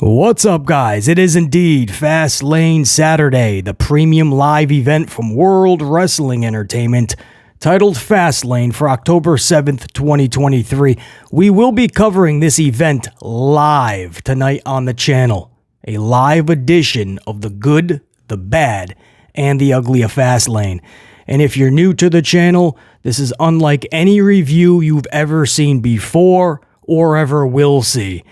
What's up, guys? It is indeed Fastlane Saturday, the premium live event from World Wrestling Entertainment, titled Fastlane for October 7th, 2023. We will be covering this event live tonight on the channel. A live edition of the good, the bad, and the ugly of Fastlane. And if you're new to the channel, this is unlike any review you've ever seen before or ever will see.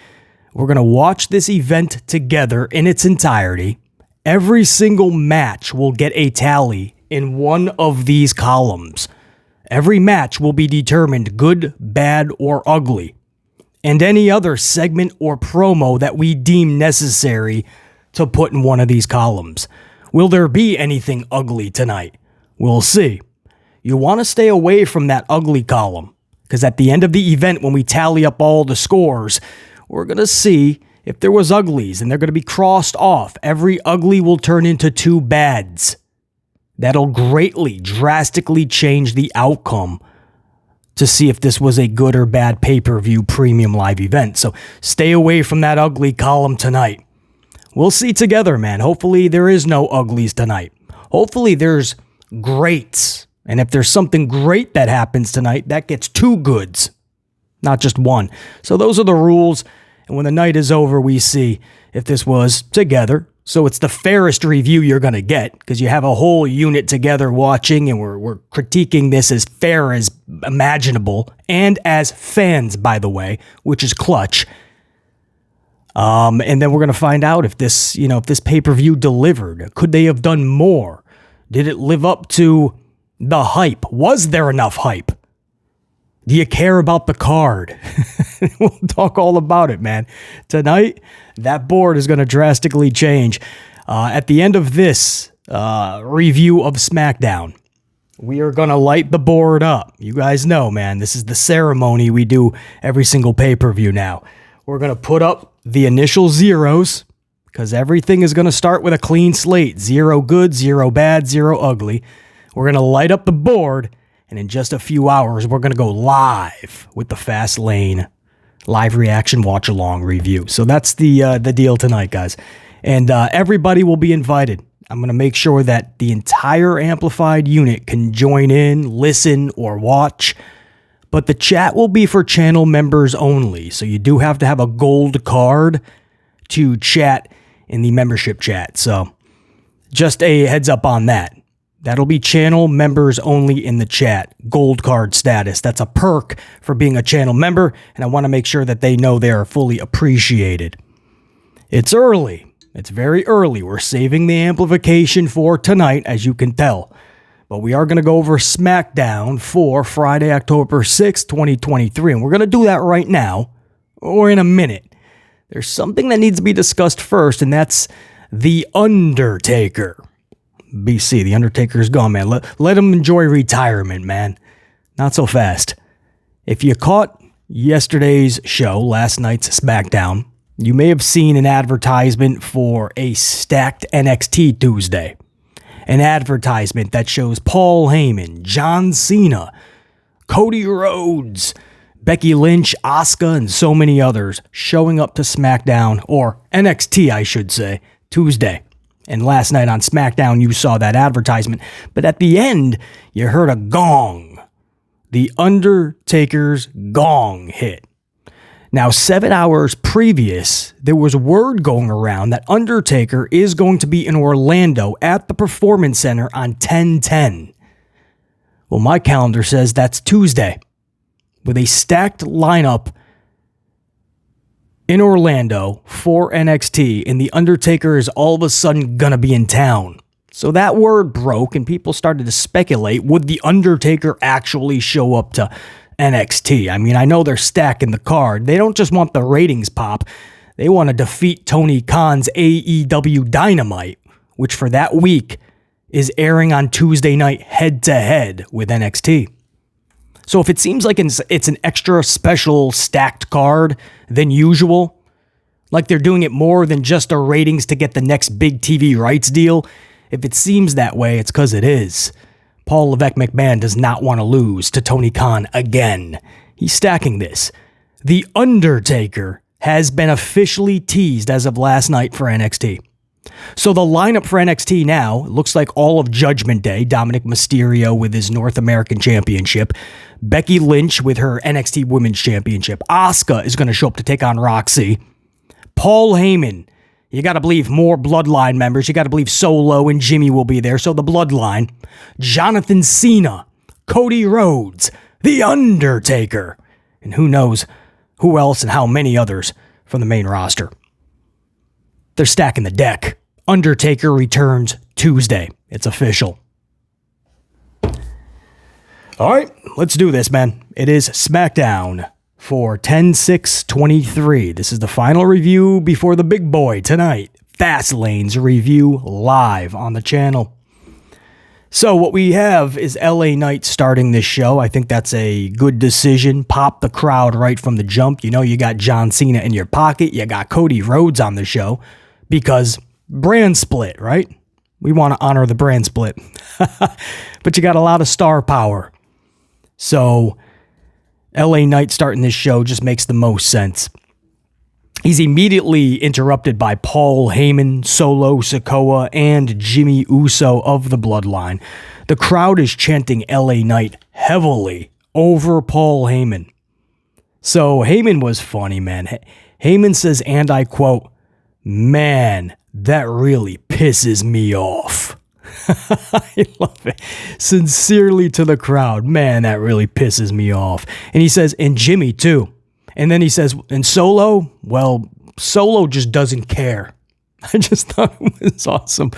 We're going to watch this event together in its entirety. Every single match will get a tally in one of these columns. Every match will be determined good, bad, or ugly. And any other segment or promo that we deem necessary to put in one of these columns. Will there be anything ugly tonight? We'll see. You want to stay away from that ugly column, because at the end of the event, when we tally up all the scores, we're going to see if there was uglies, and they're going to be crossed off. Every ugly will turn into two bads. That'll greatly, drastically change the outcome to see if this was a good or bad pay-per-view premium live event. So stay away from that ugly column tonight. We'll see together, man. Hopefully there is no uglies tonight. Hopefully there's greats. And if there's something great that happens tonight, that gets two goods, not just one. So those are the rules. And when the night is over, we see if this was together. So it's the fairest review you're going to get, because you have a whole unit together watching, and we're critiquing this as fair as imaginable, and as fans, by the way, which is clutch. And then we're going to find out if this, if this pay-per-view delivered. Could they have done more? Did it live up to the hype? Was there enough hype? Do you care about the card? We'll talk all about it, man. Tonight, that board is going to drastically change. At the end of this review of SmackDown, we are going to light the board up. You guys know, man, this is the ceremony we do every single pay-per-view now. We're going to put up the initial zeros, because everything is going to start with a clean slate. 0 good, 0 bad, 0 ugly. We're going to light up the board. And in just a few hours, we're going to go live with the Fastlane live reaction watch-along review. So that's the deal tonight, guys. And everybody will be invited. I'm going to make sure that the entire amplified unit can join in, listen, or watch. But the chat will be for channel members only. So you do have to have a gold card to chat in the membership chat. So just a heads up on that. That'll be channel members only in the chat. Gold card status. That's a perk for being a channel member, and I want to make sure that they know they are fully appreciated. It's early. It's very early. We're saving the amplification for tonight, as you can tell. But we are going to go over SmackDown for Friday, October 6th, 2023, and we're going to do that right now, or in a minute. There's something that needs to be discussed first, and that's The Undertaker. BC, The Undertaker's gone, man. Let him enjoy retirement, man. Not so fast. If you caught yesterday's show, last night's SmackDown, you may have seen an advertisement for a stacked NXT Tuesday. An advertisement that shows Paul Heyman, John Cena, Cody Rhodes, Becky Lynch, Asuka, and so many others showing up to SmackDown, or NXT, I should say, Tuesday. And last night on SmackDown, you saw that advertisement. But at the end, you heard a gong. The Undertaker's gong hit. Now, 7 hours previous, there was word going around that Undertaker is going to be in Orlando at the Performance Center on 10/10. Well, my calendar says that's Tuesday, with a stacked lineup in Orlando for NXT, and The Undertaker is all of a sudden gonna be in town. So that word broke, and people started to speculate, would The Undertaker actually show up to NXT? I mean, I know they're stacking the card. They don't just want the ratings pop. They want to defeat Tony Khan's AEW Dynamite, which for that week is airing on Tuesday night head-to-head with NXT. So if it seems like it's an extra special stacked card than usual, like they're doing it more than just a ratings to get the next big TV rights deal, if it seems that way, it's because it is. Paul Levesque McMahon does not want to lose to Tony Khan again. He's stacking this. The Undertaker has been officially teased as of last night for NXT. So the lineup for NXT now looks like all of Judgment Day. Dominic Mysterio with his North American Championship. Becky Lynch with her NXT Women's Championship. Asuka is going to show up to take on Roxy. Paul Heyman. You got to believe more Bloodline members. You got to believe Solo and Jimmy will be there. So the Bloodline. Jonathan Cena. Cody Rhodes. The Undertaker. And who knows who else and how many others from the main roster. They're stacking the deck. Undertaker returns Tuesday. It's official. All right, let's do this, man. It is SmackDown for 10/6/23. This is the final review before the big boy tonight. Fastlane's review live on the channel. So what we have is LA Knight starting this show. I think that's a good decision. Pop the crowd right from the jump. You know you got John Cena in your pocket. You got Cody Rhodes on the show. Because brand split, right? We want to honor the brand split. But you got a lot of star power. So LA Knight starting this show just makes the most sense. He's immediately interrupted by Paul Heyman, Solo Sikoa, and Jimmy Uso of the Bloodline. The crowd is chanting LA Knight heavily over Paul Heyman. So Heyman was funny, man. Heyman says, and I quote, "Man, that really pisses me off." I love it. Sincerely to the crowd. Man, that really pisses me off. And he says, and Jimmy too. And then he says, and Solo? Well, Solo just doesn't care. I just thought it was awesome.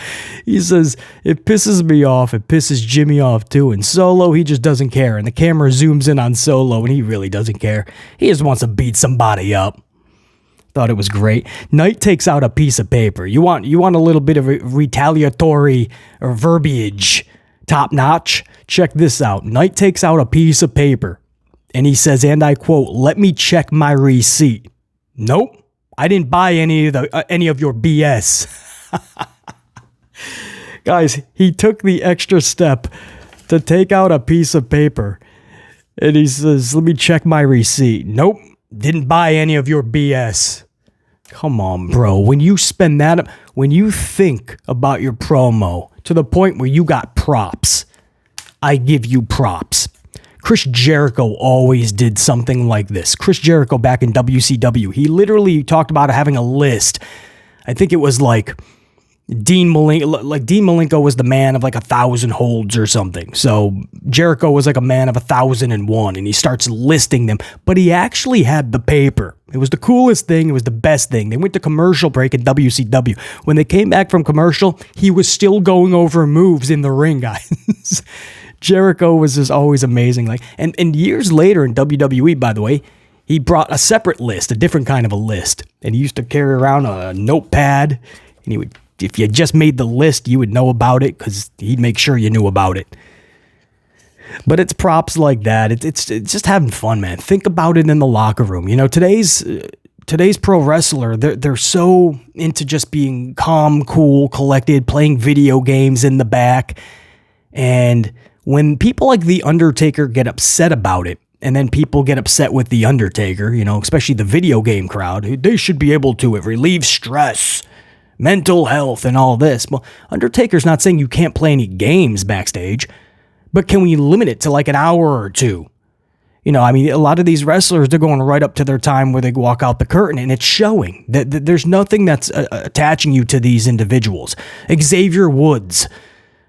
He says, it pisses me off. It pisses Jimmy off too. And Solo, he just doesn't care. And the camera zooms in on Solo and he really doesn't care. He just wants to beat somebody up. Thought it was great. Knight takes out a piece of paper. You want a little bit of retaliatory or verbiage, top notch? Check this out. Knight takes out a piece of paper and he says, and I quote, "Let me check my receipt." Nope, I didn't buy any of your BS. Guys, he took the extra step to take out a piece of paper and he says, "Let me check my receipt." Nope, didn't buy any of your BS. Come on, bro. When you spend that, when you think about your promo to the point where you got props, I give you props. Chris Jericho always did something like this. Chris Jericho back in WCW, he literally talked about having a list. I think it was like Dean Malenko was the man of like 1,000 holds or something. So Jericho was like a man of 1,001 and he starts listing them, but he actually had the paper. It was the coolest thing. It was the best thing. They went to commercial break in WCW. When they came back from commercial, he was still going over moves in the ring, guys. Jericho was just always amazing. And years later in WWE, by the way, he brought a separate list, a different kind of a list. And he used to carry around a notepad and he would, if you just made the list, you would know about it because he'd make sure you knew about it. But it's props like that. It's just having fun, man. Think about it in the locker room. You know, today's pro wrestler, they're so into just being calm, cool, collected, playing video games in the back. And when people like The Undertaker get upset about it, and then people get upset with The Undertaker, you know, especially the video game crowd, they should be able to relieve stress, mental health, and all this. Well, Undertaker's not saying you can't play any games backstage, but can we limit it to like an hour or two? You know, I mean, a lot of these wrestlers, they're going right up to their time where they walk out the curtain, and it's showing that there's nothing that's attaching you to these individuals. Xavier Woods,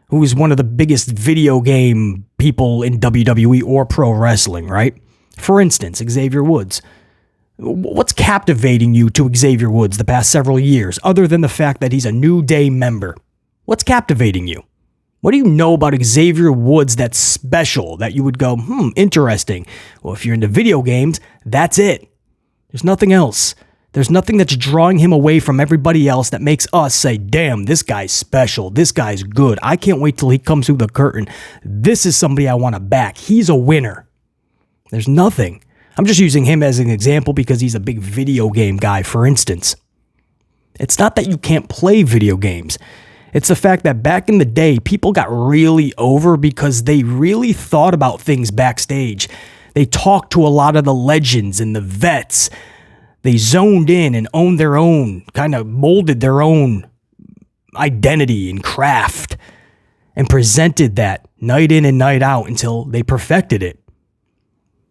who is one of the biggest video game people in WWE or pro wrestling, right? For instance, Xavier Woods. What's captivating you to Xavier Woods the past several years, other than the fact that he's a New Day member? What's captivating you? What do you know about Xavier Woods that's special that you would go, interesting? Well, if you're into video games, that's it. There's nothing else. There's nothing that's drawing him away from everybody else that makes us say, damn, this guy's special. This guy's good. I can't wait till he comes through the curtain. This is somebody I want to back. He's a winner. There's nothing. I'm just using him as an example because he's a big video game guy, for instance. It's not that you can't play video games. It's the fact that back in the day, people got really over because they really thought about things backstage. They talked to a lot of the legends and the vets. They zoned in and owned their own, kind of molded their own identity and craft and presented that night in and night out until they perfected it.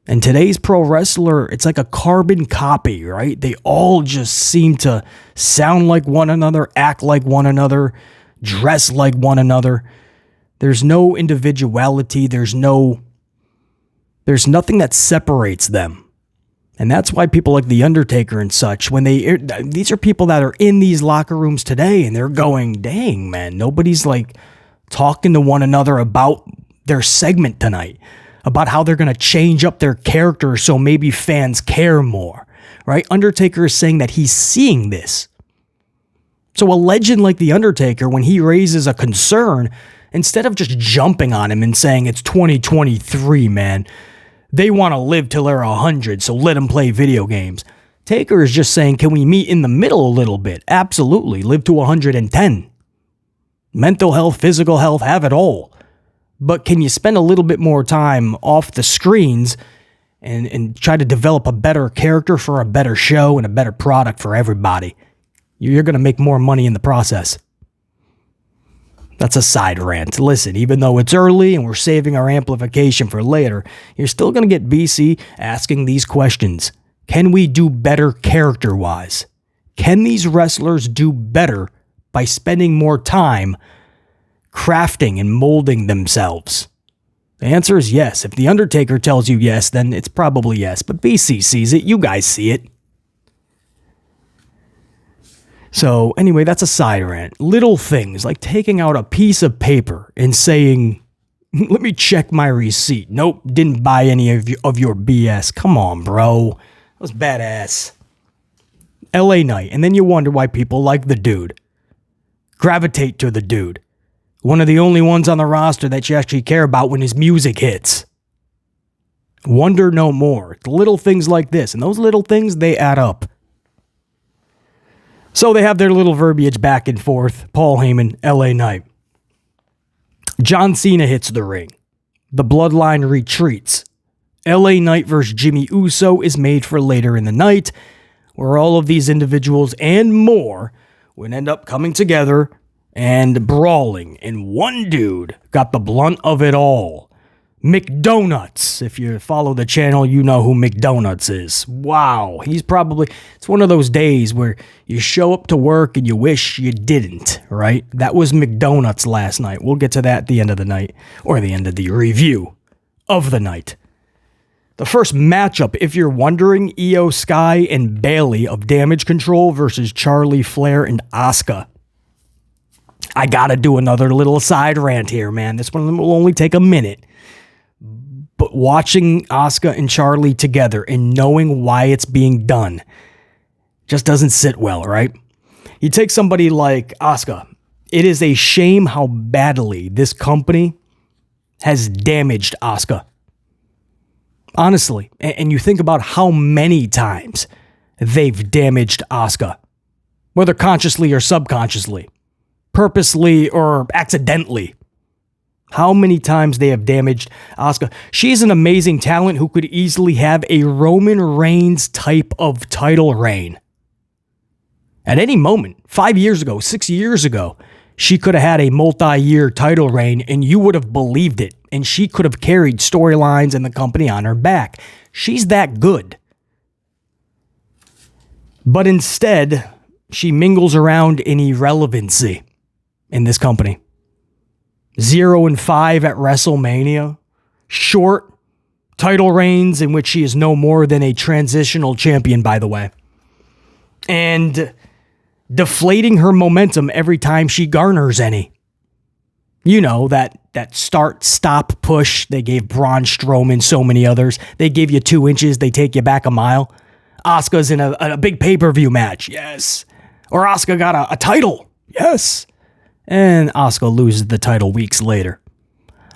And today's pro wrestler, it's like a carbon copy, right? They all just seem to sound like one another, act like one another, dress like one another. There's no individuality. There's nothing that separates them. And that's why people like The Undertaker and such, these are people that are in these locker rooms today and they're going, dang, man, nobody's like talking to one another about their segment tonight, about how they're going to change up their character so maybe fans care more, right? Undertaker is saying that he's seeing this. So a legend like The Undertaker, when he raises a concern, instead of just jumping on him and saying it's 2023, man, they want to live till they're 100, so let them play video games. Taker is just saying, can we meet in the middle a little bit? Absolutely. Live to 110. Mental health, physical health, have it all. But can you spend a little bit more time off the screens and try to develop a better character for a better show and a better product for everybody? You're going to make more money in the process. That's a side rant. Listen, even though it's early and we're saving our amplification for later, you're still going to get BC asking these questions. Can we do better character-wise? Can these wrestlers do better by spending more time crafting and molding themselves? The answer is yes. If The Undertaker tells you yes, then it's probably yes. But BC sees it. You guys see it. So anyway, that's a side rant. Little things like taking out a piece of paper and saying, let me check my receipt. Nope, didn't buy any of your BS. Come on, bro. That was badass. LA Knight. And then you wonder why people like the dude. Gravitate to the dude. One of the only ones on the roster that you actually care about when his music hits. Wonder no more. Little things like this. And those little things, they add up. So they have their little verbiage back and forth. Paul Heyman, LA Knight. John Cena hits the ring. The bloodline retreats. LA Knight versus Jimmy Uso is made for later in the night, where all of these individuals and more would end up coming together and brawling. And one dude got the blunt of it all. McDonuts. If you follow the channel, you know who McDonuts is. Wow. It's one of those days where you show up to work and you wish you didn't, right? That was McDonuts last night. We'll get to that at the end of the night, or the end of the review of the night. The first matchup, if you're wondering, Io Sky and Bayley of Damage Control versus Charlie Flair and Asuka. I gotta do another little side rant here, man. This one will only take a minute. But watching Asuka and Charlie together and knowing why it's being done just doesn't sit well, right? You take somebody like Asuka. It is a shame how badly this company has damaged Asuka. Honestly. And you think about how many times they've damaged Asuka. Whether consciously or subconsciously. Purposely or accidentally. How many times they have damaged Asuka. She's an amazing talent who could easily have a Roman Reigns type of title reign. At any moment, 5 years ago, 6 years ago, she could have had a multi-year title reign and you would have believed it. And she could have carried storylines and the company on her back. She's that good. But instead, she mingles around in irrelevancy in this company. 0-5 at WrestleMania. Short title reigns in which she is no more than a transitional champion, by the way. And deflating her momentum every time she garners any. You know, that start-stop push they gave Braun Strowman, so many others. They give you 2 inches, they take you back a mile. Asuka's in a big pay-per-view match. Yes. Or Asuka got a title. Yes. And Asuka loses the title weeks later.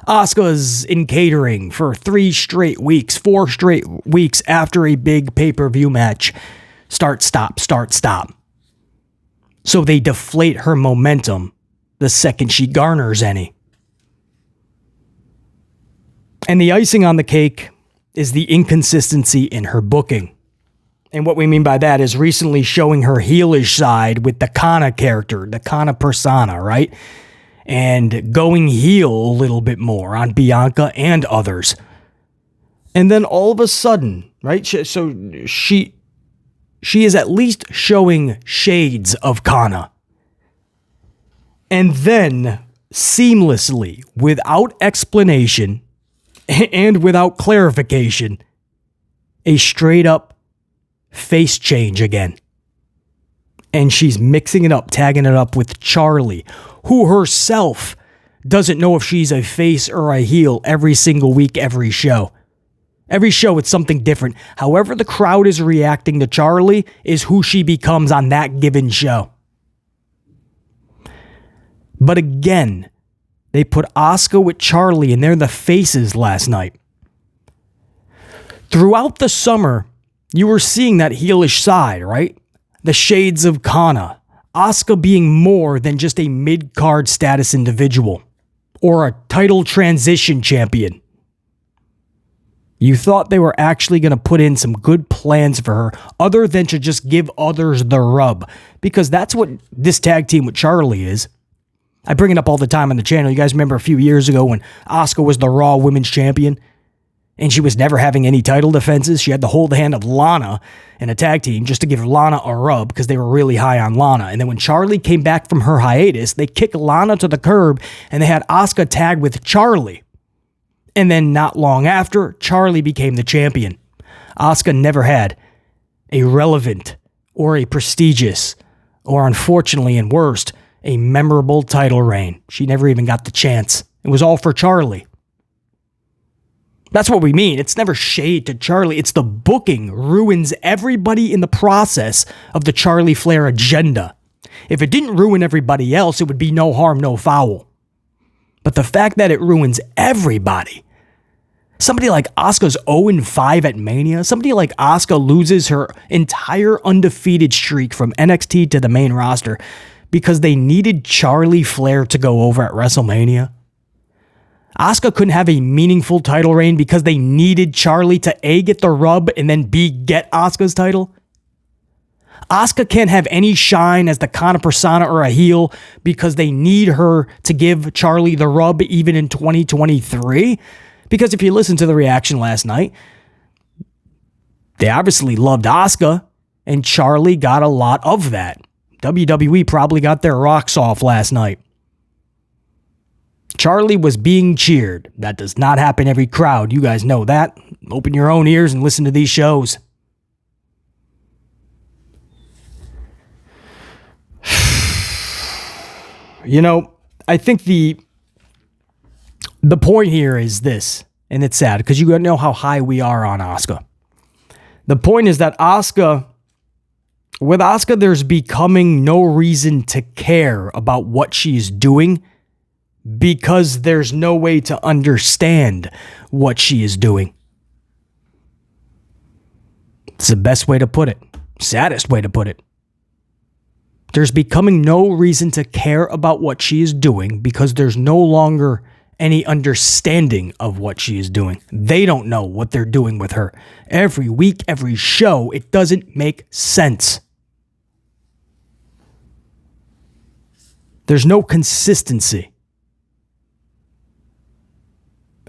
Asuka's in catering for 3 straight weeks, 4 straight weeks after a big pay-per-view match. Start, stop, start, stop. So they deflate her momentum the second she garners any. And the icing on the cake is the inconsistency in her booking. And what we mean by that is recently showing her heelish side with the Kana character, the Kana persona, right? And going heel a little bit more on Bianca and others. And then all of a sudden, right? So she is at least showing shades of Kana. And then seamlessly, without explanation and without clarification, a straight up face change again. And she's mixing it up, tagging it up with Charlie, who herself doesn't know if she's a face or a heel every single week, every show. Every show, it's something different. However the crowd is reacting to Charlie is who she becomes on that given show. But again, they put Asuka with Charlie and they're the faces last night. Throughout the summer, you were seeing that heelish side, right? The shades of Kana. Asuka being more than just a mid-card status individual or a title transition champion. You thought they were actually going to put in some good plans for her other than to just give others the rub, because that's what this tag team with Charlie is. I bring it up all the time on the channel. You guys remember a few years ago when Asuka was the Raw Women's Champion and she was never having any title defenses? She had to hold the hand of Lana in a tag team just to give Lana a rub because they were really high on Lana. And then when Charlie came back from her hiatus, they kicked Lana to the curb and they had Asuka tag with Charlie. And then not long after, Charlie became the champion. Asuka never had a relevant or a prestigious or, unfortunately and worst, a memorable title reign. She never even got the chance. It was all for Charlie. That's what we mean. It's never shade to Charlie. It's the booking ruins everybody in the process of the Charlie Flair agenda. If it didn't ruin everybody else, it would be no harm, no foul. But the fact that it ruins everybody. Somebody like Asuka's 0-5 at Mania. Somebody like Asuka loses her entire undefeated streak from NXT to the main roster because they needed Charlie Flair to go over at WrestleMania. Asuka couldn't have a meaningful title reign because they needed Charlie to A, get the rub, and then B, get Asuka's title. Asuka can't have any shine as the Kana persona or a heel because they need her to give Charlie the rub even in 2023. Because if you listen to the reaction last night, they obviously loved Asuka, and Charlie got a lot of that. WWE probably got their rocks off last night. Charlie was being cheered. That does not happen every crowd. You guys know that. Open your own ears and listen to these shows. You know, I think the point here is this, and it's sad because you know how high we are on Asuka. The point is that with Asuka, there's becoming no reason to care about what she's doing because there's no way to understand what she is doing. It's the best way to put it. Saddest way to put it. There's becoming no reason to care about what she is doing because there's no longer any understanding of what she is doing. They don't know what they're doing with her. Every week, every show, it doesn't make sense. There's no consistency.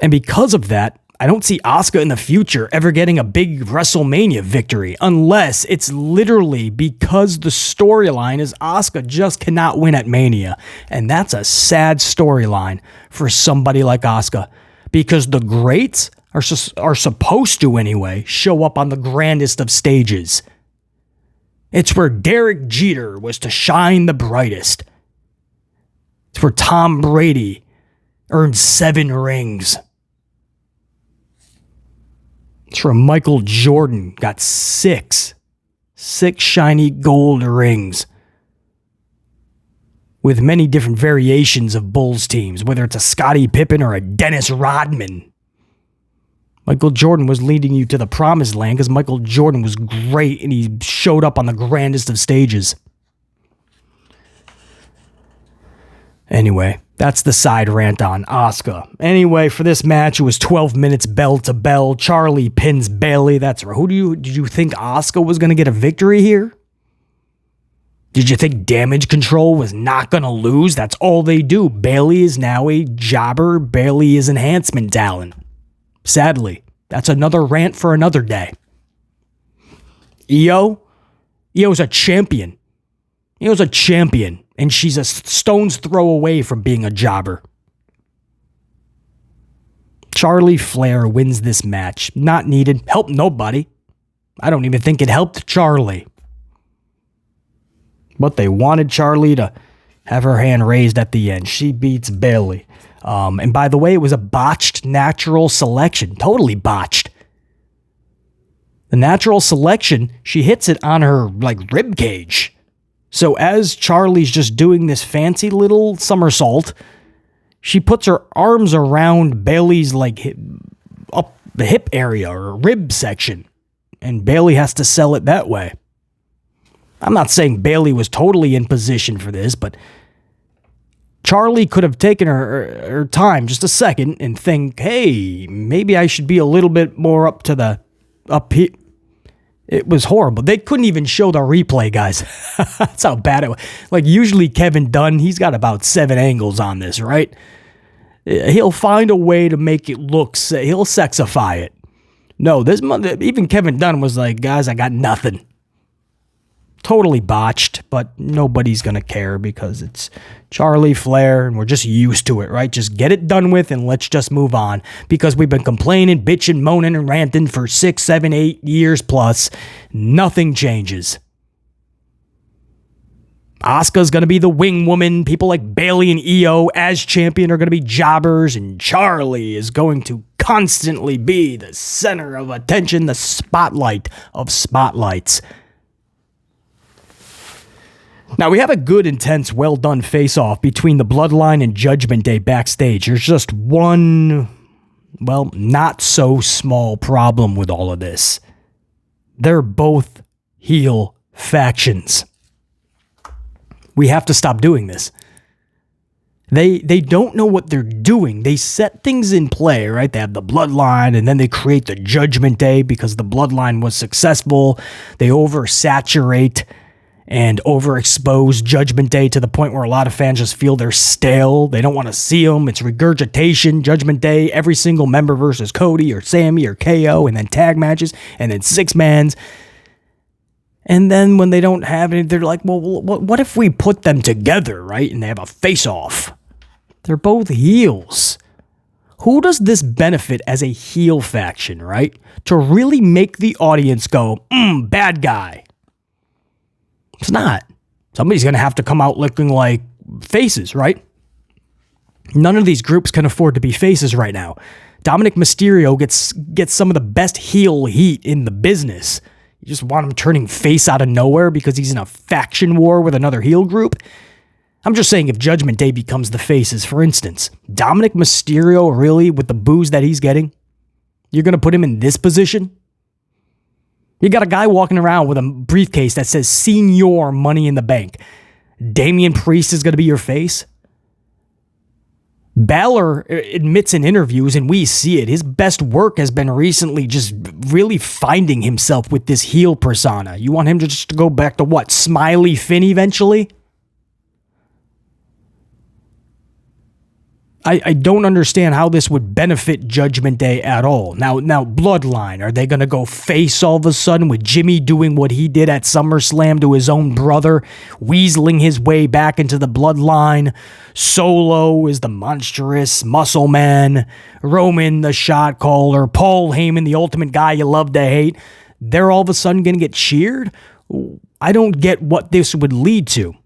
And because of that, I don't see Asuka in the future ever getting a big WrestleMania victory unless it's literally because the storyline is Asuka just cannot win at Mania. And that's a sad storyline for somebody like Asuka because the greats are supposed to anyway show up on the grandest of stages. It's where Derek Jeter was to shine the brightest. It's where Tom Brady earned 7 rings. It's where Michael Jordan got 6 shiny gold rings with many different variations of Bulls teams, whether it's a Scottie Pippen or a Dennis Rodman. Michael Jordan was leading you to the promised land because Michael Jordan was great and he showed up on the grandest of stages. Anyway, That's the side rant on Asuka. Anyway, for this match, it was 12 minutes bell to bell. Charlie pins Bayley. That's right. Did you think Asuka was going to get a victory here? Did you think Damage Control was not going to lose? That's all they do. Bayley is now a jobber. Bayley is enhancement talent. Sadly, that's another rant for another day. Io's a champion. Io's a champion, and she's a stone's throw away from being a jobber. Charlie Flair wins this match. Not needed. Helped nobody. I don't even think it helped Charlie. But they wanted Charlie to have her hand raised at the end. She beats Bayley. And by the way, it was a botched natural selection. Totally botched. The natural selection, she hits it on her, rib cage. So as Charlie's just doing this fancy little somersault, she puts her arms around Bayley's, up the hip area or rib section. And Bayley has to sell it that way. I'm not saying Bayley was totally in position for this, but Charlie could have taken her time just a second and think, hey, maybe I should be a little bit more up here. It was horrible. They couldn't even show the replay, guys. That's how bad it was. Usually Kevin Dunn, he's got about 7 angles on this, right? He'll find a way to make it look, he'll sexify it. No, even Kevin Dunn was like, guys, I got nothing. Totally botched, but nobody's going to care because it's Charlie Flair and we're just used to it, right? Just get it done with and let's just move on because we've been complaining, bitching, moaning, and ranting for 6, 7, 8 years plus. Nothing changes. Asuka's going to be the wing woman. People like Bayley and Io as champion are going to be jobbers, and Charlie is going to constantly be the center of attention, the spotlight of spotlights. Now, we have a good, intense, well-done face-off between the Bloodline and Judgment Day backstage. There's just one, not-so-small problem with all of this. They're both heel factions. We have to stop doing this. They don't know what they're doing. They set things in play, right? They have the Bloodline, and then they create the Judgment Day because the Bloodline was successful. They oversaturate and overexpose Judgment Day to the point where a lot of fans just feel they're stale. They don't want to see them. It's regurgitation. Judgment Day, every single member versus Cody or Sammy or KO, and then tag matches, and then 6-mans. And then when they don't have any, they're like, well, what if we put them together, right? And they have a face-off. They're both heels. Who does this benefit as a heel faction, right? To really make the audience go, bad guy. It's not. Somebody's going to have to come out looking like faces, right? None of these groups can afford to be faces right now. Dominic Mysterio gets some of the best heel heat in the business. You just want him turning face out of nowhere because he's in a faction war with another heel group? I'm just saying if Judgment Day becomes the faces, for instance, Dominic Mysterio, really, with the booze that he's getting, you're going to put him in this position? You got a guy walking around with a briefcase that says Senior Money in the Bank. Damian Priest is going to be your face? Balor admits in interviews, and we see it, his best work has been recently just really finding himself with this heel persona. You want him to just go back to what? Smiley Finn eventually? I don't understand how this would benefit Judgment Day at all. Now, Bloodline, are they going to go face all of a sudden with Jimmy doing what he did at SummerSlam to his own brother, weaseling his way back into the Bloodline? Solo is the monstrous muscle man, Roman the shot caller, Paul Heyman the ultimate guy you love to hate. They're all of a sudden going to get cheered? I don't get what this would lead to.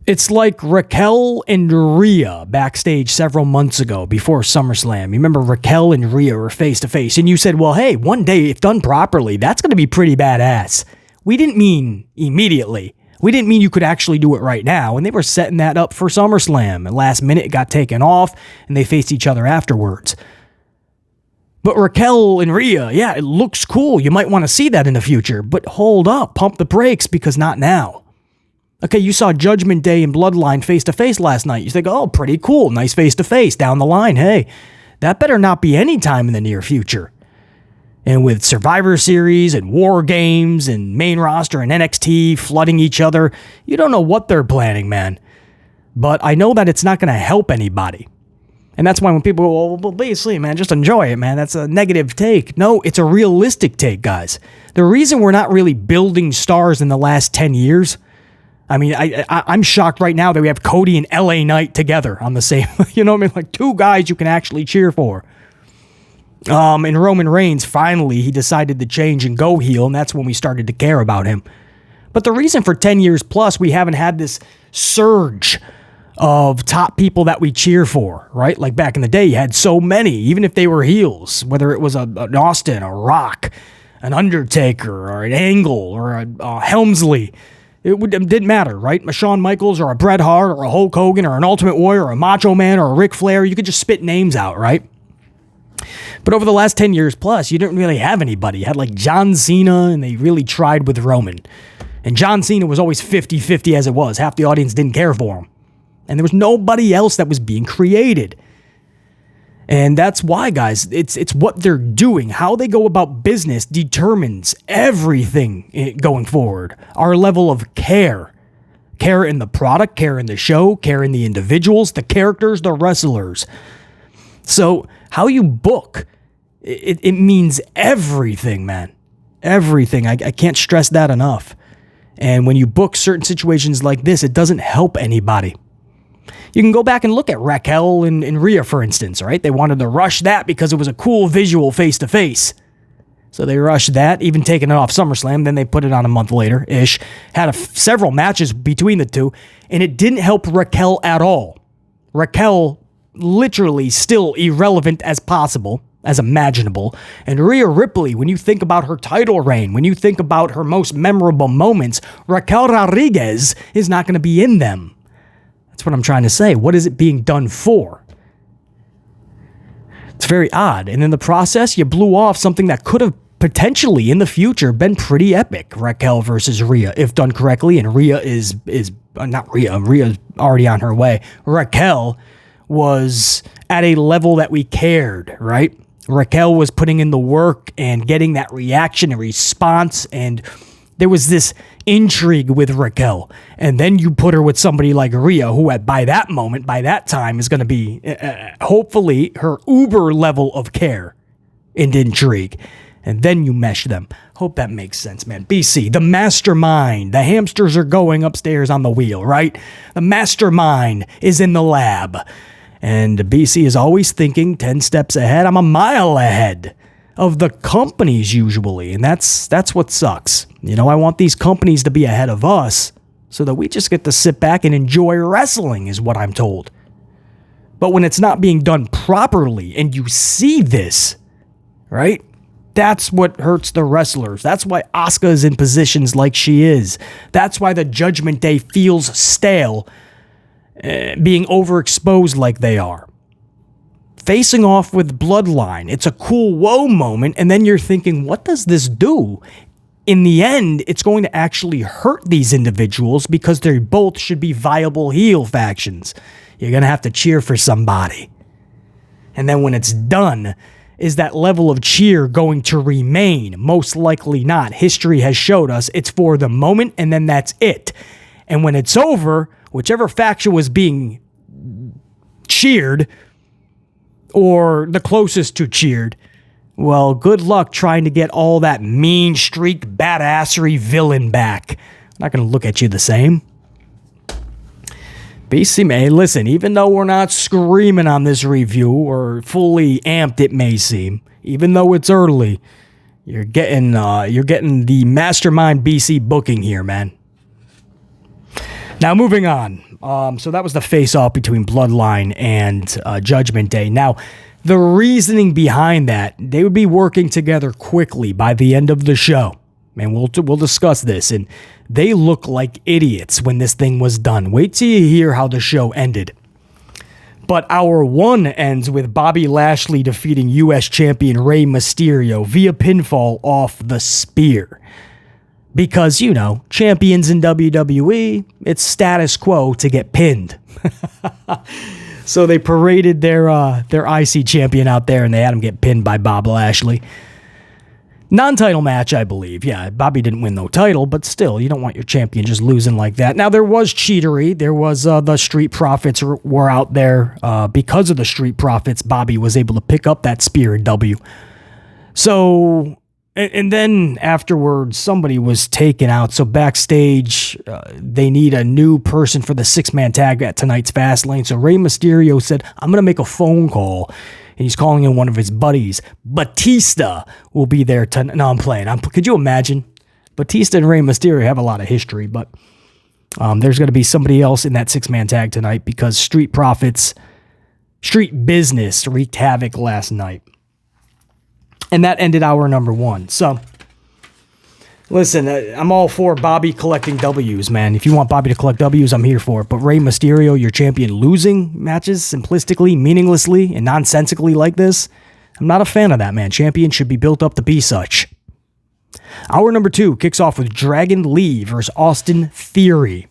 It's like Raquel and Rhea backstage several months ago before SummerSlam. You remember Raquel and Rhea were face to face, and you said, well, hey, one day, if done properly, that's going to be pretty badass. We didn't mean immediately. We didn't mean you could actually do it right now, and they were setting that up for SummerSlam. And last minute, it got taken off, and they faced each other afterwards. But Raquel and Rhea, yeah, it looks cool. You might want to see that in the future, but hold up, pump the brakes, because not now. Okay, you saw Judgment Day and Bloodline face-to-face last night. You think, oh, pretty cool, nice face-to-face down the line. Hey, that better not be any time in the near future. And with Survivor Series and War Games and main roster and NXT flooding each other, you don't know what they're planning, man. But I know that it's not going to help anybody. And that's why when people go, well, basically, man, just enjoy it, man. That's a negative take. No, it's a realistic take, guys. The reason we're not really building stars in the last 10 years, I mean, I'm shocked right now that we have Cody and LA Knight together on the same, you know what I mean? Like two guys you can actually cheer for. And Roman Reigns, finally, he decided to change and go heel, and that's when we started to care about him. But the reason for 10 years plus we haven't had this surge of top people that we cheer for, right? Like back in the day, you had so many, even if they were heels, whether it was an Austin, a Rock, an Undertaker, or an Angle, or a Helmsley. It didn't matter, right? A Shawn Michaels, or a Bret Hart, or a Hulk Hogan, or an Ultimate Warrior, or a Macho Man, or a Ric Flair. You could just spit names out, right? But over the last 10 years plus, you didn't really have anybody. You had like John Cena, and they really tried with Roman. And John Cena was always 50-50 as it was. Half the audience didn't care for him. And there was nobody else that was being created. And that's why, guys, it's what they're doing. How they go about business determines everything going forward. Our level of care. Care in the product, care in the show, care in the individuals, the characters, the wrestlers. So how you book, it means everything, man. Everything. I can't stress that enough. And when you book certain situations like this, it doesn't help anybody. You can go back and look at Raquel and Rhea, for instance, right? They wanted to rush that because it was a cool visual face-to-face. So they rushed that, even taking it off SummerSlam. Then they put it on a month later-ish. Had several matches between the two, and it didn't help Raquel at all. Raquel literally still irrelevant as possible, as imaginable. And Rhea Ripley, when you think about her title reign, when you think about her most memorable moments, Raquel Rodriguez is not going to be in them. That's what I'm trying to say. What is it being done for? It's very odd. And in the process, you blew off something that could have potentially in the future been pretty epic. Raquel versus Rhea, if done correctly. And Rhea is not Rhea. Rhea's already on her way. Raquel was at a level that we cared, right? Raquel was putting in the work and getting that reaction and response, and there was this intrigue with Raquel. And then you put her with somebody like Rhea, who by that moment, by that time, is going to be hopefully her uber level of care and intrigue. And then you mesh them. Hope that makes sense, man. BC, the mastermind. The hamsters are going upstairs on the wheel, right? The mastermind is in the lab. And BC is always thinking 10 steps ahead. I'm a mile ahead of the companies usually, and that's what sucks. You know, I want these companies to be ahead of us so that we just get to sit back and enjoy wrestling is what I'm told. But when it's not being done properly and you see this, right? That's what hurts the wrestlers. That's why Asuka is in positions like she is. That's why the Judgment Day feels stale, being overexposed like they are. Facing off with Bloodline, it's a cool whoa moment, and then you're thinking, what does this do? In the end, it's going to actually hurt these individuals because they both should be viable heel factions. You're going to have to cheer for somebody. And then when it's done, is that level of cheer going to remain? Most likely not. History has showed us it's for the moment, and then that's it. And when it's over, whichever faction was being cheered, or the closest to cheered, well, good luck trying to get all that mean streak, badassery villain back. I'm not going to look at you the same. BC May, listen, even though we're not screaming on this review or fully amped it may seem, even though it's early, you're getting the mastermind BC booking here, man. Now, moving on. So that was the face-off between Bloodline and Judgment Day. Now, the reasoning behind that, they would be working together quickly by the end of the show. And we'll discuss this. And they look like idiots when this thing was done. Wait till you hear how the show ended. But hour one ends with Bobby Lashley defeating U.S. champion Rey Mysterio via pinfall off the spear. Because, champions in WWE, it's status quo to get pinned. So they paraded their IC champion out there, and they had him get pinned by Bob Lashley. Non-title match, I believe. Yeah, Bobby didn't win no title, but still, you don't want your champion just losing like that. Now, there was cheatery. There was the Street Profits were out there. Because of the Street Profits, Bobby was able to pick up that spear and W. So, and then afterwards, somebody was taken out. So backstage, they need a new person for the 6-man tag at tonight's Fastlane. So Rey Mysterio said, I'm going to make a phone call. And he's calling in one of his buddies. Batista will be there tonight. No, I'm playing. Could you imagine? Batista and Rey Mysterio have a lot of history, but there's going to be somebody else in that 6-man tag tonight because Street Profits, Street Business wreaked havoc last night. And that ended hour number 1. So, listen, I'm all for Bobby collecting W's, man. If you want Bobby to collect W's, I'm here for it. But Rey Mysterio, your champion, losing matches simplistically, meaninglessly, and nonsensically like this, I'm not a fan of that, man. Champion should be built up to be such. Hour number 2 kicks off with Dragon Lee versus Austin Theory.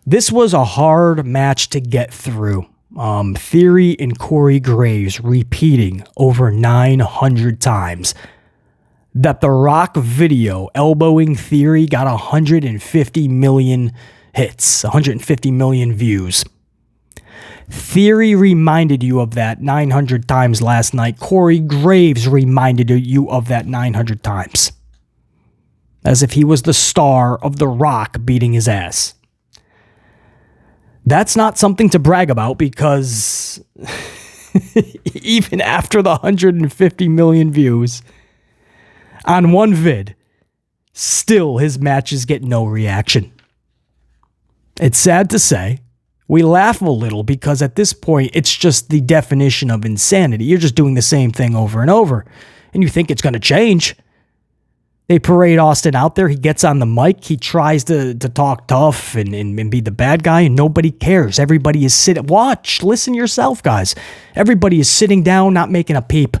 This was a hard match to get through. Theory and Corey Graves repeating over 900 times that The Rock video elbowing Theory got 150 million hits, 150 million views. Theory reminded you of that 900 times last night. Corey Graves reminded you of that 900 times. As if he was the star of The Rock beating his ass. That's not something to brag about because even after the 150 million views on one vid, still his matches get no reaction. It's sad to say. We laugh a little because at this point, it's just the definition of insanity. You're just doing the same thing over and over, and you think it's going to change. They parade Austin out there. He gets on the mic. He tries to talk tough and be the bad guy, and nobody cares. Everybody is sitting. Watch. Listen yourself, guys. Everybody is sitting down, not making a peep.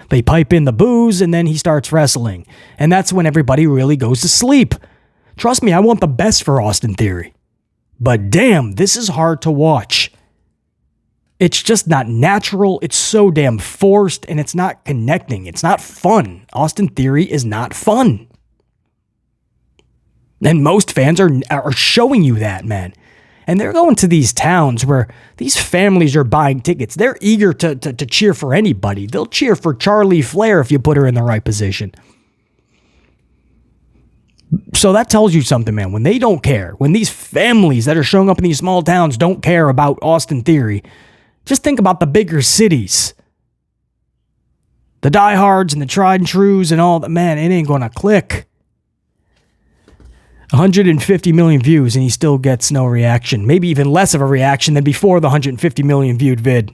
They pipe in the booze, and then he starts wrestling. And that's when everybody really goes to sleep. Trust me, I want the best for Austin Theory. But damn, this is hard to watch. It's just not natural. It's so damn forced, and it's not connecting. It's not fun. Austin Theory is not fun. And most fans are showing you that, man. And they're going to these towns where these families are buying tickets. They're eager to cheer for anybody. They'll cheer for Charlie Flair if you put her in the right position. So that tells you something, man. When they don't care, when these families that are showing up in these small towns don't care about Austin Theory, just think about the bigger cities. The diehards and the tried and trues and all that, man, it ain't going to click. 150 million views and he still gets no reaction. Maybe even less of a reaction than before the 150 million viewed vid.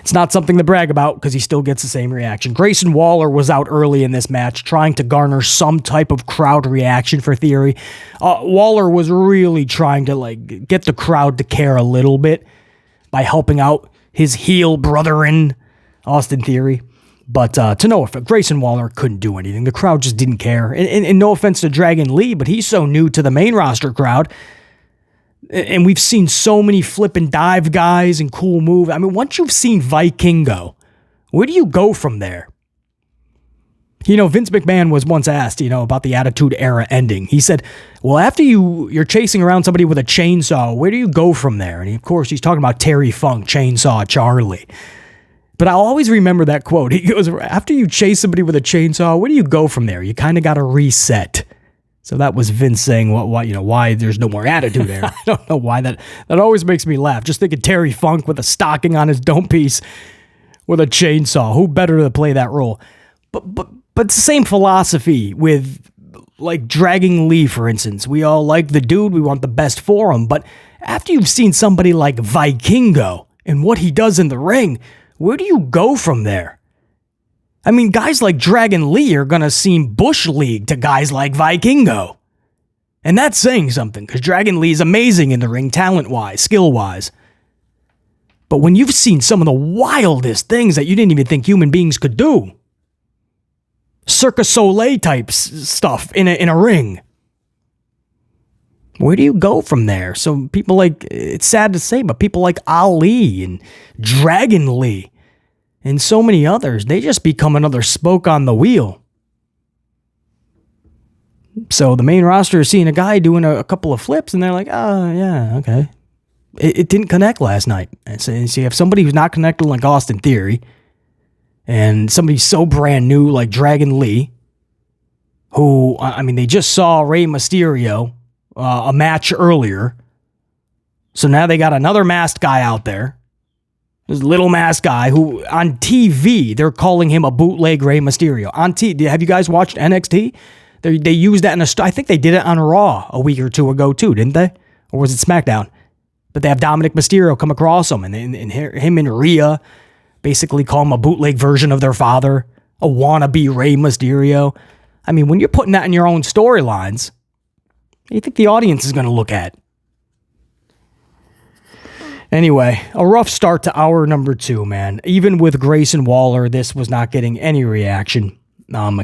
It's not something to brag about because he still gets the same reaction. Grayson Waller was out early in this match trying to garner some type of crowd reaction for Theory. Waller was really trying to get the crowd to care a little bit by helping out his heel brother-in, Austin Theory. But to no effect, Grayson Waller couldn't do anything. The crowd just didn't care. And no offense to Dragon Lee, but he's so new to the main roster crowd. And we've seen so many flip and dive guys and cool moves. I mean, once you've seen Vikingo, where do you go from there? Vince McMahon was once asked, about the Attitude Era ending. He said, well, after you're chasing around somebody with a chainsaw, where do you go from there? And of course, he's talking about Terry Funk, Chainsaw Charlie. But I'll always remember that quote. He goes, after you chase somebody with a chainsaw, where do you go from there? You kind of got to reset. So that was Vince saying why there's no more Attitude Era. I don't know why that always makes me laugh. Just thinking Terry Funk with a stocking on his dome piece with a chainsaw. Who better to play that role? But it's the same philosophy with Dragon Lee, for instance. We all like the dude. We want the best for him. But after you've seen somebody like Vikingo and what he does in the ring, where do you go from there? I mean, guys like Dragon Lee are going to seem Bush League to guys like Vikingo. And that's saying something, because Dragon Lee is amazing in the ring, talent-wise, skill-wise. But when you've seen some of the wildest things that you didn't even think human beings could do, Cirque du Soleil type stuff in a ring. Where do you go from there? So people like, it's sad to say, but people like Ali and Dragon Lee and so many others, they just become another spoke on the wheel. So the main roster is seeing a guy doing a couple of flips, and they're like, oh, yeah, okay. It didn't connect last night. And so you have somebody who's not connected like Austin Theory, and somebody so brand new like Dragon Lee, who, I mean, they just saw Rey Mysterio a match earlier. So now they got another masked guy out there. This little masked guy who on TV, they're calling him a bootleg Rey Mysterio. On TV, have you guys watched NXT? They used that I think they did it on Raw a week or two ago too, didn't they? Or was it SmackDown? But they have Dominic Mysterio come across him, and him and Rhea basically call him a bootleg version of their father, a wannabe Rey Mysterio. I mean, when you're putting that in your own storylines, what do you think the audience is going to look at? Anyway, a rough start to hour number 2, man. Even with Grayson Waller, this was not getting any reaction.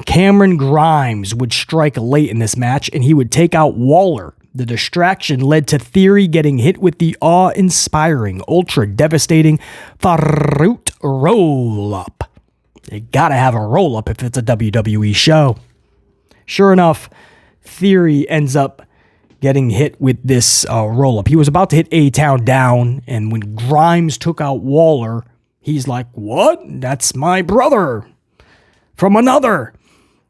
Cameron Grimes would strike late in this match, and he would take out Waller. The distraction led to Theory getting hit with the awe-inspiring, ultra-devastating Faroot roll-up. You gotta have a roll-up if it's a WWE show. Sure enough, Theory ends up getting hit with this roll-up. He was about to hit A-Town down, and when Grimes took out Waller, he's like, what? That's my brother from another.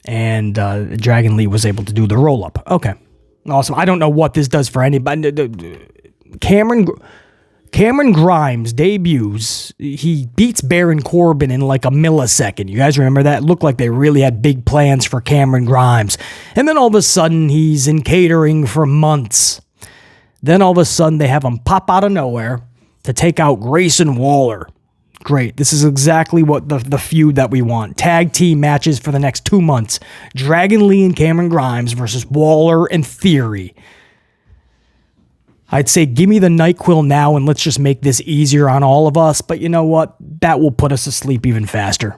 And Dragon Lee was able to do the roll-up. Okay. Awesome. I don't know what this does for anybody. Cameron Grimes debuts. He beats Baron Corbin in like a millisecond. You guys remember that? It looked like they really had big plans for Cameron Grimes. And then all of a sudden, he's in catering for months. Then all of a sudden, they have him pop out of nowhere to take out Grayson Waller. Great. This is exactly what the feud that we want. Tag team matches for the next 2 months. Dragon Lee and Cameron Grimes versus Waller and Theory. I'd say give me the NyQuil now and let's just make this easier on all of us. But you know what? That will put us to sleep even faster.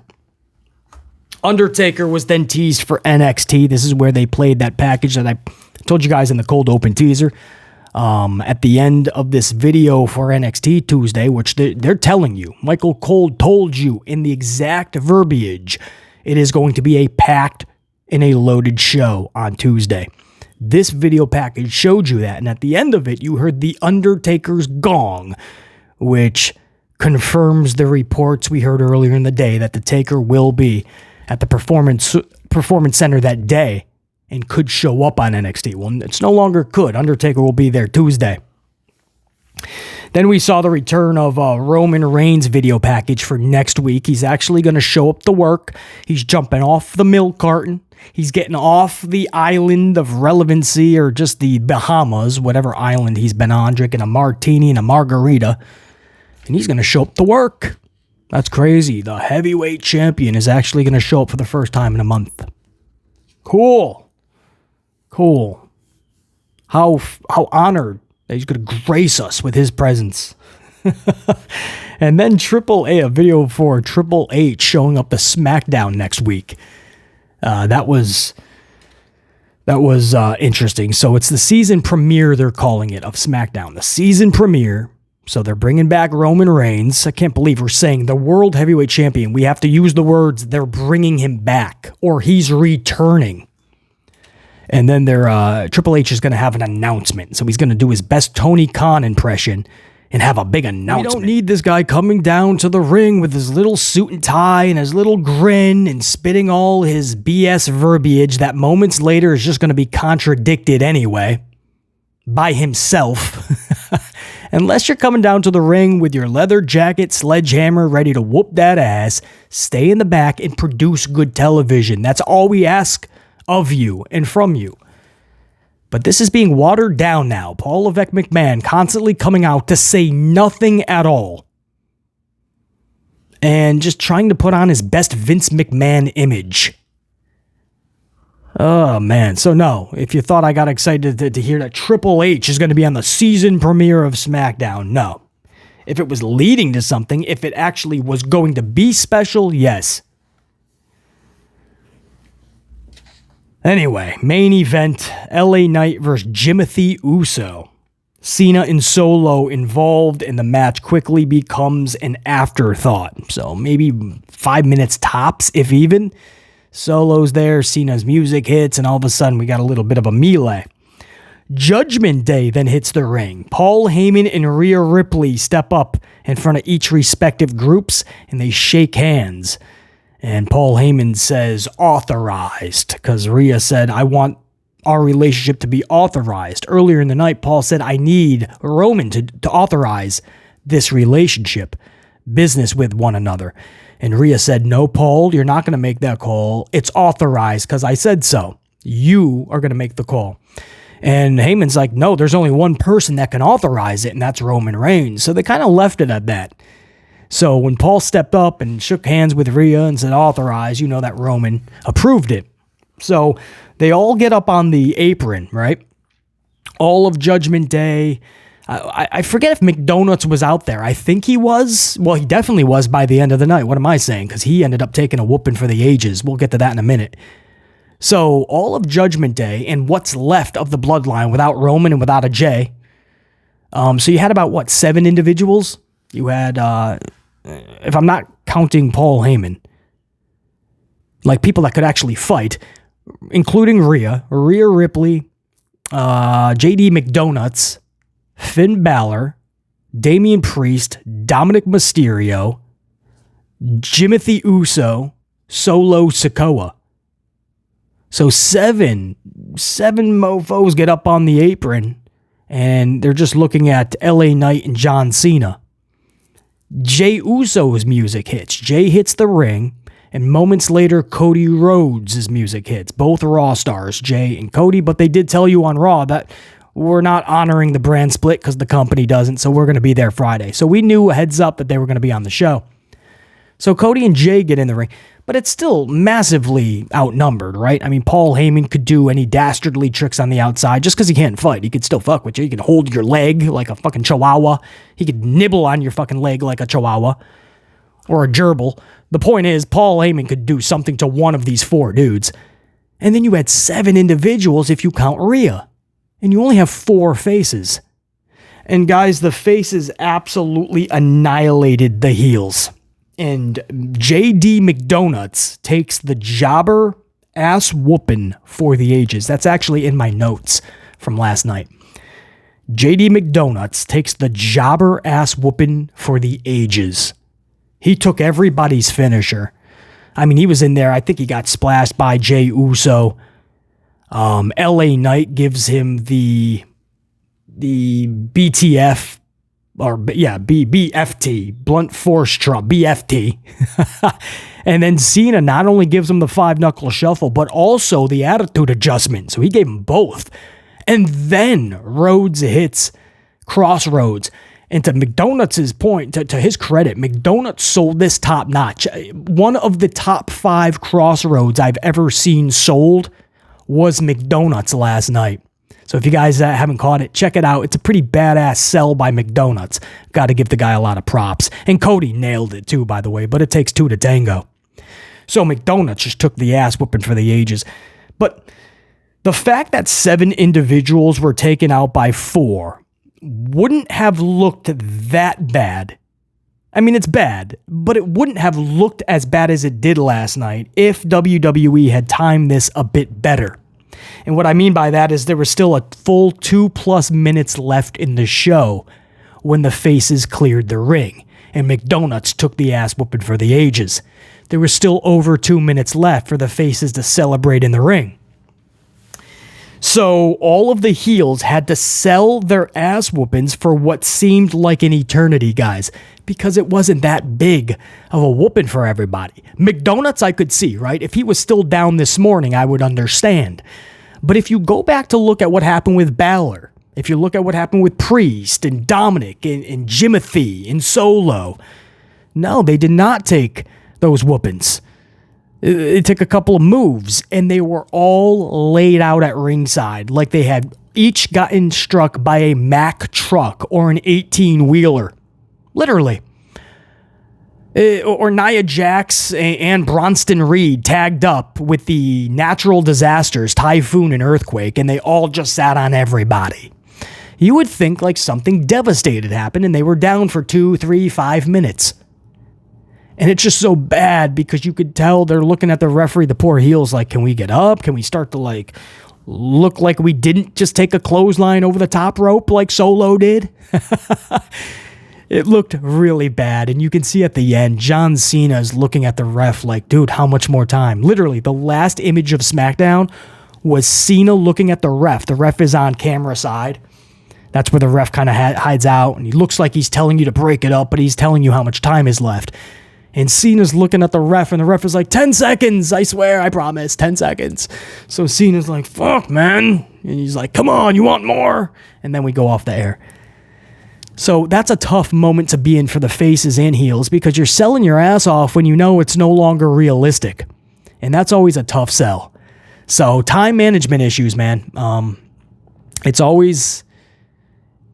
Undertaker was then teased for NXT. This is where they played that package that I told you guys in the cold open teaser. At the end of this video for NXT Tuesday, which they're telling you, Michael Cole told you in the exact verbiage, it is going to be a packed and a loaded show on Tuesday. This video package showed you that, and at the end of it, you heard the Undertaker's gong, which confirms the reports we heard earlier in the day that the Taker will be at the Performance Center that day and could show up on NXT. Well, it's no longer could. Undertaker will be there Tuesday. Then we saw the return of Roman Reigns video package for next week. He's actually going to show up to work. He's jumping off the milk carton. He's getting off the island of relevancy, or just the Bahamas, whatever island he's been on, drinking a martini and a margarita. And he's going to show up to work. That's crazy. The heavyweight champion is actually going to show up for the first time in a month. Cool. How honored that he's going to grace us with his presence. And then a video for Triple H showing up to SmackDown next week. That was interesting. So it's the season premiere, they're calling it, of SmackDown. The season premiere. So they're bringing back Roman Reigns. I can't believe we're saying the World Heavyweight Champion. We have to use the words, they're bringing him back, or he's returning. And then Triple H is going to have an announcement. So he's going to do his best Tony Khan impression and have a big announcement. We don't need this guy coming down to the ring with his little suit and tie and his little grin and spitting all his BS verbiage that moments later is just going to be contradicted anyway by himself. Unless you're coming down to the ring with your leather jacket, sledgehammer, ready to whoop that ass, stay in the back and produce good television. That's all we ask of you and from you. But this is being watered down now. Paul Levesque McMahon constantly coming out to say nothing at all. And just trying to put on his best Vince McMahon image. Oh, man. So, no, if you thought I got excited to hear that Triple H is going to be on the season premiere of SmackDown, no. If it was leading to something, if it actually was going to be special, yes. Anyway, main event, LA Knight versus Jimothy Uso. Cena and Solo involved, and the match quickly becomes an afterthought. So maybe 5 minutes tops, if even. Solo's there, Cena's music hits, and all of a sudden we got a little bit of a melee. Judgment Day then hits the ring. Paul Heyman and Rhea Ripley step up in front of each respective groups, and they shake hands. And Paul Heyman says, authorized, because Rhea said, I want our relationship to be authorized. Earlier in the night, Paul said, I need Roman to authorize this relationship, business with one another. And Rhea said, no, Paul, you're not going to make that call. It's authorized because I said so. You are going to make the call. And Heyman's like, no, there's only one person that can authorize it, and that's Roman Reigns. So they kind of left it at that. So when Paul stepped up and shook hands with Rhea and said authorize, you know that Roman approved it. So they all get up on the apron, right? All of Judgment Day. I forget if McDonuts was out there. I think he was. Well, he definitely was by the end of the night. What am I saying? Because he ended up taking a whooping for the ages. We'll get to that in a minute. So all of Judgment Day and what's left of the bloodline without Roman and without a J. So you had about, 7 individuals? You had, if I'm not counting Paul Heyman, like people that could actually fight, including Rhea Ripley, JD McDonuts, Finn Balor, Damian Priest, Dominic Mysterio, Jimothy Uso, Solo Sikoa. So seven mofos get up on the apron, and they're just looking at LA Knight and John Cena. Jey Uso's music hits. Jey hits the ring, and moments later, Cody Rhodes' music hits. Both Raw stars, Jey and Cody, but they did tell you on Raw that we're not honoring the brand split because the company doesn't, so we're going to be there Friday. So we knew heads up that they were going to be on the show. So Cody and Jey get in the ring, but it's still massively outnumbered, right? I mean, Paul Heyman could do any dastardly tricks on the outside just because he can't fight. He could still fuck with you. He could hold your leg like a fucking chihuahua. He could nibble on your fucking leg like a chihuahua or a gerbil. The point is, Paul Heyman could do something to one of these 4 dudes. And then you had 7 individuals if you count Rhea. And you only have 4 faces. And guys, the faces absolutely annihilated the heels. And JD McDonuts takes the jobber ass whooping for the ages. That's actually in my notes from last night. JD McDonuts takes the jobber ass whooping for the ages. He took everybody's finisher. I mean, he was in there. I think he got splashed by Jey Uso. LA Knight gives him the BTF. BFT, blunt force trauma, BFT. And then Cena not only gives him the 5-knuckle shuffle, but also the attitude adjustment. So he gave him both. And then Rhodes hits Crossroads. And to McDonuts' point, to his credit, McDonuts sold this top notch. One of the top 5 Crossroads I've ever seen sold was McDonuts last night. So if you guys haven't caught it, check it out. It's a pretty badass sell by McDonuts. Got to give the guy a lot of props. And Cody nailed it too, by the way, but it takes 2 to tango. So McDonuts just took the ass whooping for the ages. But the fact that 7 individuals were taken out by 4 wouldn't have looked that bad. I mean, it's bad, but it wouldn't have looked as bad as it did last night if WWE had timed this a bit better. And what I mean by that is there was still a full 2+ minutes left in the show when the faces cleared the ring and McDonuts took the ass whooping for the ages. There was still over 2 minutes left for the faces to celebrate in the ring. So all of the heels had to sell their ass whoopings for what seemed like an eternity, guys, because it wasn't that big of a whooping for everybody. McDonuts I could see, right? If he was still down this morning, I would understand. But if you go back to look at what happened with Balor, if you look at what happened with Priest and Dominic and Jimothy and Solo, no, they did not take those whoopings. It took a couple of moves, and they were all laid out at ringside like they had each gotten struck by a Mack truck or an 18-wheeler. Literally. Or Nia Jax and Bronson Reed tagged up with the natural disasters, typhoon and earthquake, and they all just sat on everybody. You would think like something devastating happened and they were down for 2, 3, 5 minutes. And it's just so bad because you could tell they're looking at the referee, the poor heels, like, can we get up? Can we start to like look like we didn't just take a clothesline over the top rope like Solo did? It looked really bad, and you can see at the end, John Cena is looking at the ref like, dude, how much more time? Literally, the last image of SmackDown was Cena looking at the ref. The ref is on camera side. That's where the ref kind of hides out, and he looks like he's telling you to break it up, but he's telling you how much time is left. And Cena's looking at the ref, and the ref is like, 10 seconds, I swear, I promise, 10 seconds. So Cena's like, fuck, man. And he's like, come on, you want more? And then we go off the air. So that's a tough moment to be in for the faces and heels because you're selling your ass off when you know it's no longer realistic. And that's always a tough sell. So time management issues, man. It's always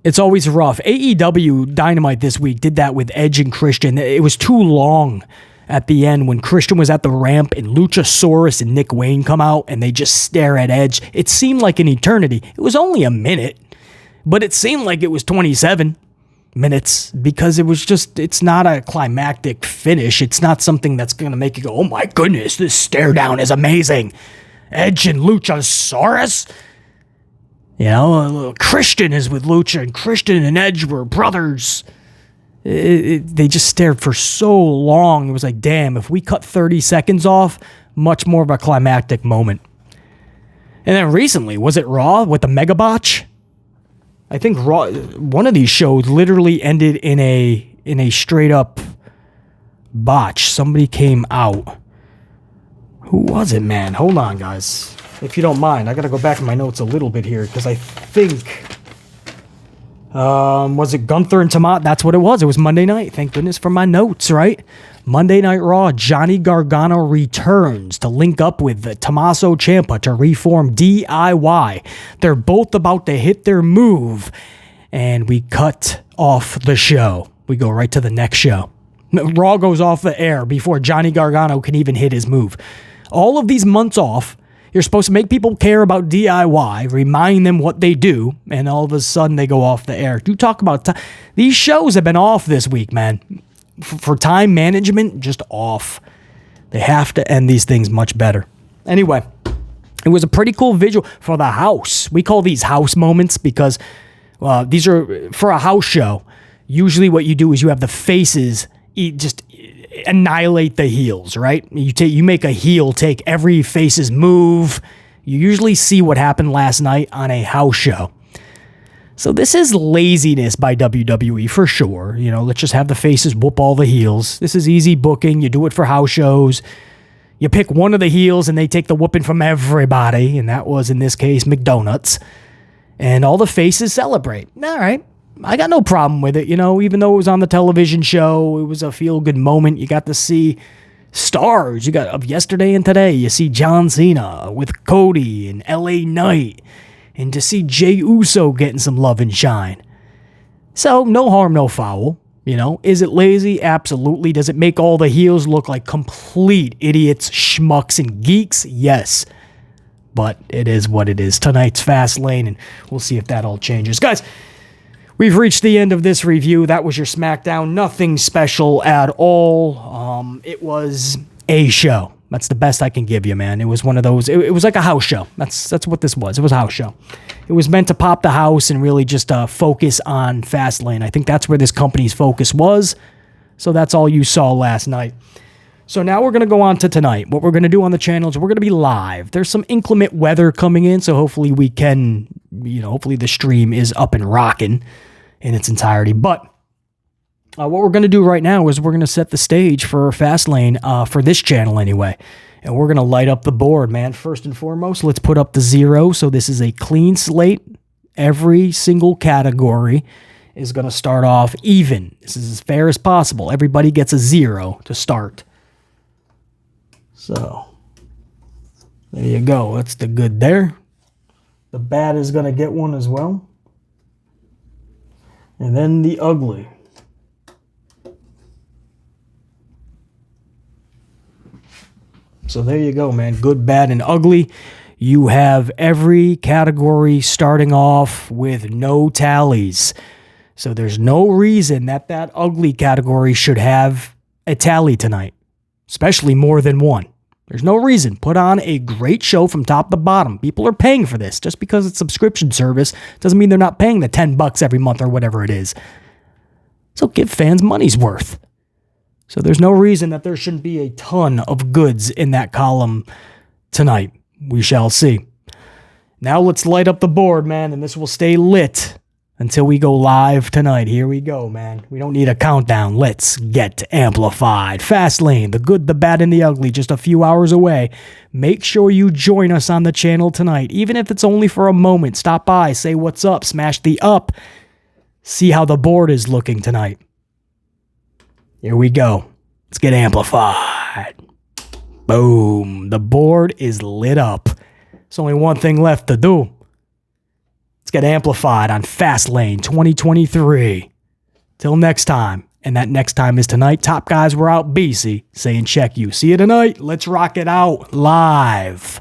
rough. AEW Dynamite this week did that with Edge and Christian. It was too long at the end when Christian was at the ramp and Luchasaurus and Nick Wayne come out and they just stare at Edge. It seemed like an eternity. It was only a minute, but it seemed like it was 27 minutes because it's not a climactic finish. It's not something that's going to make you go, oh my goodness, this stare down is amazing. Edge and Luchasaurus. You know, Christian is with Lucha, and Christian and Edge were brothers. They just stared for so long. It was like, damn, if we cut 30 seconds off, much more of a climactic moment. And then recently, was it Raw with the Mega Botch? I think Raw, one of these shows literally ended in a straight up botch. Somebody came out. Who was it, man? Hold on, guys. If you don't mind, I got to go back in my notes a little bit here because I think, was it Gunther and Tomato? That's what it was. It was Monday night. Thank goodness for my notes, right? Monday Night Raw, Johnny Gargano returns to link up with Tommaso Ciampa to reform DIY. They're both about to hit their move, and we cut off the show. We go right to the next show. Raw goes off the air before Johnny Gargano can even hit his move. All of these months off, you're supposed to make people care about DIY, remind them what they do, and all of a sudden they go off the air. Do talk about these shows have been off this week, man. For time management, just off. They have to end these things much better. Anyway, it was a pretty cool visual for the house. We call these house moments because these are for a house show. Usually what you do is you have the faces just annihilate the heels, right? You make a heel take every face's move. You usually see what happened last night on a house show. So this is laziness by WWE for sure. You know, let's just have the faces whoop all the heels. This is easy booking. You do it for house shows. You pick one of the heels and they take the whooping from everybody. And that was, in this case, McDonuts. And all the faces celebrate. All right. I got no problem with it. You know, even though it was on the television show, it was a feel-good moment. You got to see stars. You got of yesterday and today. You see John Cena with Cody and LA Knight. And to see Jey Uso getting some love and shine. So, no harm, no foul. You know, is it lazy? Absolutely. Does it make all the heels look like complete idiots, schmucks, and geeks? Yes. But it is what it is. Tonight's Fastlane, and we'll see if that all changes. Guys, we've reached the end of this review. That was your SmackDown. Nothing special at all. It was a show. That's the best I can give you, man. It was one of those. It was like a house show. That's what this was. It was a house show. It was meant to pop the house and really just focus on Fastlane. I think that's where this company's focus was. So that's all you saw last night. So now we're going to go on to tonight. What we're going to do on the channel is we're going to be live. There's some inclement weather coming in, so hopefully we can, hopefully the stream is up and rocking in its entirety. But what we're going to do right now is we're going to set the stage for Fastlane, for this channel anyway. And we're going to light up the board, man. First and foremost, let's put up the 0. So this is a clean slate. Every single category is going to start off even. This is as fair as possible. Everybody gets a 0 to start. So there you go. That's the good there. The bad is going to get one as well. And then the ugly. So there you go, man. Good, bad, and ugly. You have every category starting off with no tallies. So there's no reason that ugly category should have a tally tonight, especially more than one. There's no reason. Put on a great show from top to bottom. People are paying for this. Just because it's subscription service doesn't mean they're not paying the $10 every month or whatever it is. So give fans money's worth. So there's no reason that there shouldn't be a ton of goods in that column tonight. We shall see. Now let's light up the board, man, and this will stay lit until we go live tonight. Here we go, man. We don't need a countdown. Let's get amplified. Fastlane, the good, the bad, and the ugly, just a few hours away. Make sure you join us on the channel tonight, even if it's only for a moment. Stop by, say what's up, smash the up. See how the board is looking tonight. Here we go. Let's get amplified. Boom. The board is lit up. There's only one thing left to do. Let's get amplified on Fastlane 2023. Till next time. And that next time is tonight. Top guys, we're out. BC saying check you. See you tonight. Let's rock it out live.